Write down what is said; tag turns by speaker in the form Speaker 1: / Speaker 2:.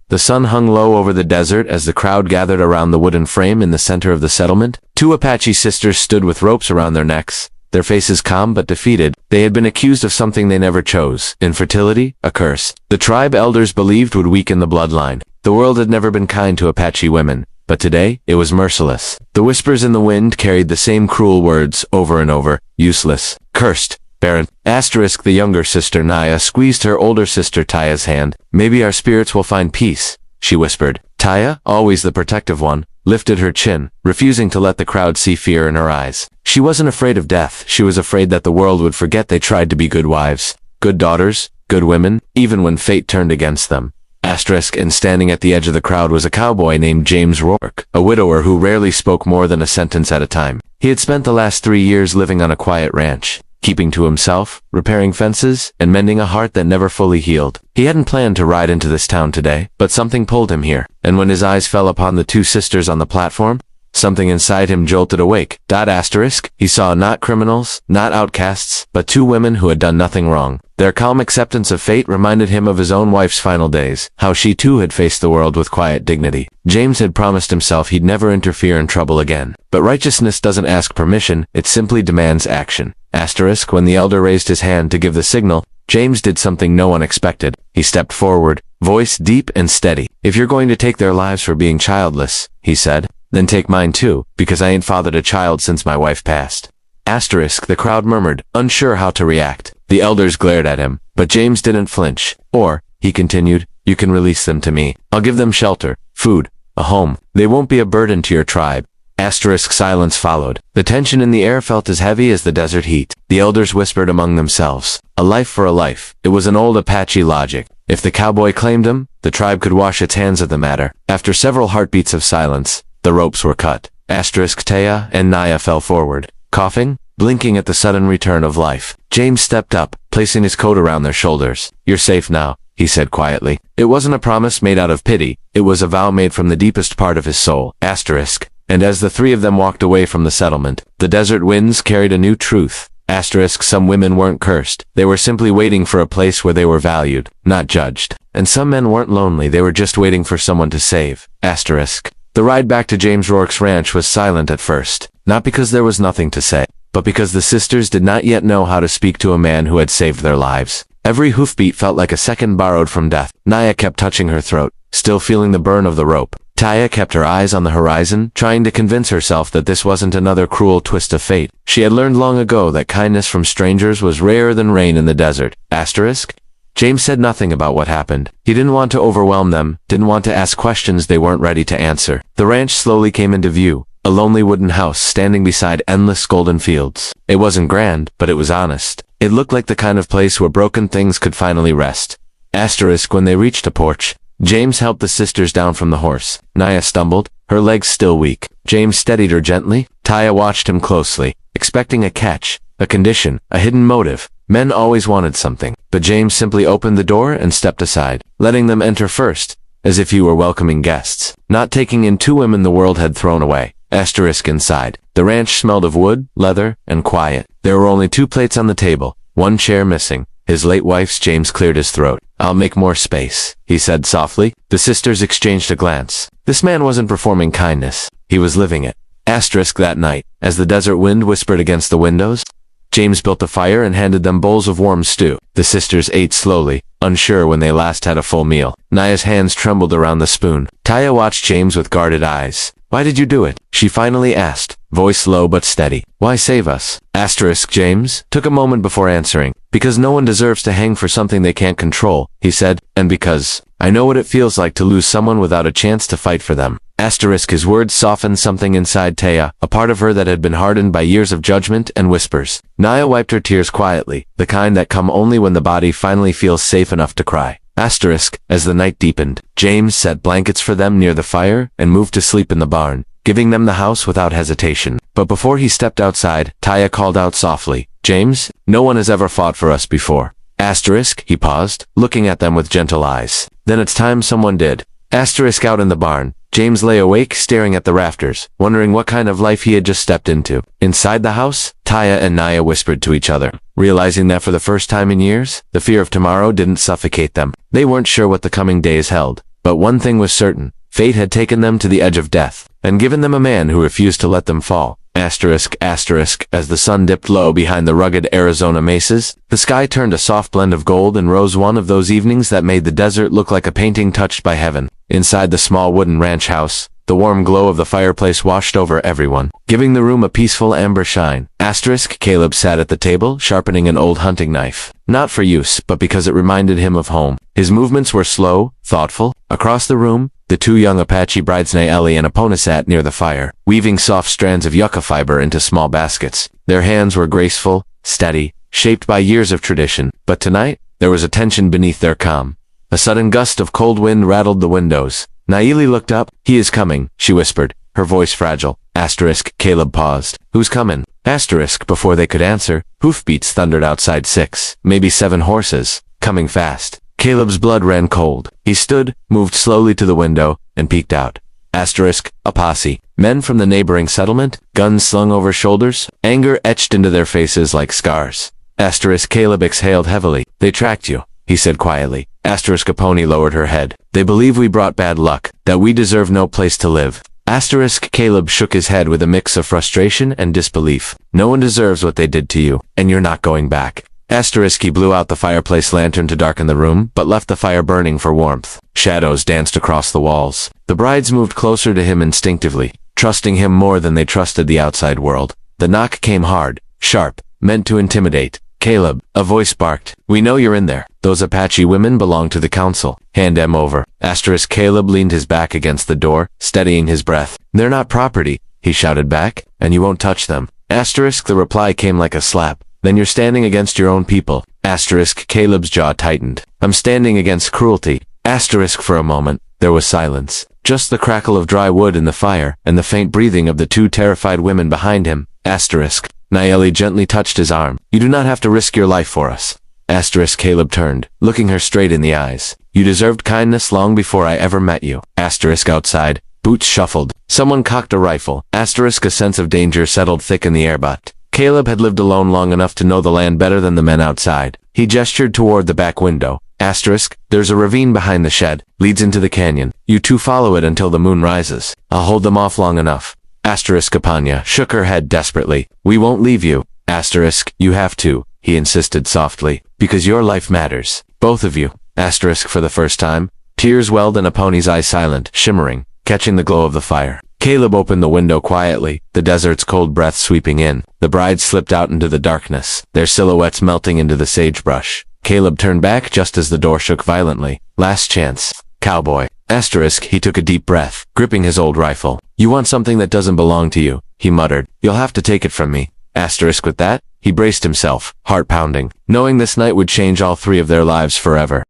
Speaker 1: The sun hung low over the desert as the crowd gathered around the wooden frame in the center of the settlement. Two Apache sisters stood with ropes around their necks, their faces calm but defeated. They had been accused of something they never chose: infertility, a curse the tribe elders believed would weaken the bloodline. The world had never been kind to Apache women, but today it was merciless. The whispers in the wind carried the same cruel words over and over: useless, cursed, barren. Asterisk, the younger sister Naya squeezed her older sister Taya's hand. Maybe our spirits will find peace, she whispered. Taya, always the protective one, lifted her chin, refusing to let the crowd see fear in her eyes. She wasn't afraid of death. She was afraid that the world would forget they tried to be good wives, good daughters, good women, even when fate turned against them. Asterisk, and standing at the edge of the crowd was a cowboy named James Rourke, a widower who rarely spoke more than a sentence at a time. He had spent the last 3 years living on a quiet ranch, keeping to himself, repairing fences, and mending a heart that never fully healed. He hadn't planned to ride into this town today, but something pulled him here, and when his eyes fell upon the two sisters on the platform, something inside him jolted awake. Asterisk, he saw not criminals, not outcasts, but two women who had done nothing wrong. Their calm acceptance of fate reminded him of his own wife's final days, how she too had faced the world with quiet dignity. James had promised himself he'd never interfere in trouble again. But righteousness doesn't ask permission, it simply demands action. Asterisk, when the elder raised his hand to give the signal, James did something no one expected. He stepped forward, voice deep and steady. If you're going to take their lives for being childless, he said, then take mine too, because I ain't fathered a child since my wife passed. Asterisk, the crowd murmured, unsure how to react. The elders glared at him, but James didn't flinch. Or, he continued, you can release them to me. I'll give them shelter, food, a home. They won't be a burden to your tribe. Asterisk, silence followed. The tension in the air felt as heavy as the desert heat. The elders whispered among themselves, a life for a life. It was an old Apache logic. If the cowboy claimed him, the tribe could wash its hands of the matter. After several heartbeats of silence, the ropes were cut. Asterisk, Taya and Naya fell forward, coughing, blinking at the sudden return of life. James stepped up, placing his coat around their shoulders. You're safe now, he said quietly. It wasn't a promise made out of pity. It was a vow made from the deepest part of his soul. Asterisk. And as the three of them walked away from the settlement, the desert winds carried a new truth. Asterisk, some women weren't cursed. They were simply waiting for a place where they were valued, not judged. And some men weren't lonely. They were just waiting for someone to save. Asterisk. The ride back to James Rourke's ranch was silent at first, not because there was nothing to say, but because the sisters did not yet know how to speak to a man who had saved their lives. Every hoofbeat felt like a second borrowed from death. Naya kept touching her throat, still feeling the burn of the rope. Taya kept her eyes on the horizon, trying to convince herself that this wasn't another cruel twist of fate. She had learned long ago that kindness from strangers was rarer than rain in the desert. Asterisk. James said nothing about what happened. He didn't want to overwhelm them, didn't want to ask questions they weren't ready to answer. The ranch slowly came into view, a lonely wooden house standing beside endless golden fields. It wasn't grand, but it was honest. It looked like the kind of place where broken things could finally rest. Asterisk, when they reached a porch, James helped the sisters down from the horse. Naya stumbled, her legs still weak. James steadied her gently. Taya watched him closely, expecting a catch, a condition, a hidden motive. Men always wanted something, but James simply opened the door and stepped aside, letting them enter first, as if he were welcoming guests, not taking in two women the world had thrown away. Asterisk inside. The ranch smelled of wood, leather, and quiet. There were only 2 plates on the table, 1 chair missing. His late wife's. James cleared his throat. I'll make more space, he said softly. The sisters exchanged a glance. This man wasn't performing kindness. He was living it. Asterisk, that night, as the desert wind whispered against the windows, James built a fire and handed them bowls of warm stew. The sisters ate slowly, unsure when they last had a full meal. Naya's hands trembled around the spoon. Taya watched James with guarded eyes. Why did you do it? She finally asked, voice low but steady. Why save us? Asterisk. James took a moment before answering. Because no one deserves to hang for something they can't control, he said, and because I know what it feels like to lose someone without a chance to fight for them. Asterisk. His words softened something inside Taya, a part of her that had been hardened by years of judgment and whispers. Naya wiped her tears quietly, the kind that come only when the body finally feels safe enough to cry. Asterisk. As the night deepened, James set blankets for them near the fire and moved to sleep in the barn, giving them the house without hesitation. But before he stepped outside, Taya called out softly, James, no one has ever fought for us before. Asterisk. He paused, looking at them with gentle eyes. Then it's time someone did. Asterisk. Out in the barn, James lay awake, staring at the rafters, wondering what kind of life he had just stepped into. Inside the house, Taya and Naya whispered to each other, realizing that for the first time in years, the fear of tomorrow didn't suffocate them. They weren't sure what the coming days held, But one thing was certain. Fate had taken them to the edge of death, and given them a man who refused to let them fall. Asterisk, asterisk, as the sun dipped low behind the rugged Arizona mesas, the sky turned a soft blend of gold and rose, one of those evenings that made the desert look like a painting touched by heaven. Inside the small wooden ranch house, the warm glow of the fireplace washed over everyone, giving the room a peaceful amber shine. Asterisk, Caleb sat at the table, sharpening an old hunting knife. Not for use, but because it reminded him of home. His movements were slow, thoughtful. Across the room, the two young Apache brides Naeli and Epona sat near the fire, weaving soft strands of yucca fiber into small baskets. Their hands were graceful, steady, shaped by years of tradition. But tonight, there was a tension beneath their calm. A sudden gust of cold wind rattled the windows. Naeli looked up. "He is coming," she whispered, her voice fragile. Asterisk, Caleb paused. "Who's coming?" Asterisk, before they could answer, hoofbeats thundered outside. 6, maybe 7 horses, coming fast. Caleb's blood ran cold. He stood, moved slowly to the window, and peeked out. Asterisk, a posse. Men from the neighboring settlement, guns slung over shoulders, anger etched into their faces like scars. Asterisk, Caleb exhaled heavily. "They tracked you," he said quietly. Asterisk, Epona lowered her head. "They believe we brought bad luck, that we deserve no place to live." Asterisk, Caleb shook his head with a mix of frustration and disbelief. "No one deserves what they did to you, and you're not going back." Asterisk, he blew out the fireplace lantern to darken the room, but left the fire burning for warmth. Shadows danced across the walls. The brides moved closer to him instinctively, trusting him more than they trusted the outside world. The knock came hard, sharp, meant to intimidate. "Caleb," a voice barked. "We know you're in there. Those Apache women belong to the council. Hand them over." Asterisk, Caleb leaned his back against the door, steadying his breath. "They're not property," he shouted back, "and you won't touch them." Asterisk, the reply came like a slap. "Then you're standing against your own people." Asterisk, Caleb's jaw tightened. "I'm standing against cruelty." Asterisk, for a moment, there was silence. Just the crackle of dry wood in the fire, and the faint breathing of the two terrified women behind him. Asterisk, Naeli gently touched his arm. "You do not have to risk your life for us." Asterisk, Caleb turned, looking her straight in the eyes. "You deserved kindness long before I ever met you." Asterisk, outside, boots shuffled. Someone cocked a rifle. Asterisk, a sense of danger settled thick in the air, but Caleb had lived alone long enough to know the land better than the men outside. He gestured toward the back window. Asterisk, "There's a ravine behind the shed. Leads into the canyon. You two follow it until the moon rises. I'll hold them off long enough." Asterisk, Epona shook her head desperately. "We won't leave you." Asterisk, "You have to," he insisted softly, "because your life matters. Both of you." Asterisk, for the first time, tears welled in Epona's eyes, silent, shimmering, catching the glow of the fire. Caleb opened the window quietly, the desert's cold breath sweeping in. The brides slipped out into the darkness, their silhouettes melting into the sagebrush. Caleb turned back just as the door shook violently. "Last chance, Cowboy." Asterisk, he took a deep breath, gripping his old rifle. "You want something that doesn't belong to you," he muttered. "You'll have to take it from me." Asterisk, with that, he braced himself, heart pounding, knowing this night would change all three of their lives forever.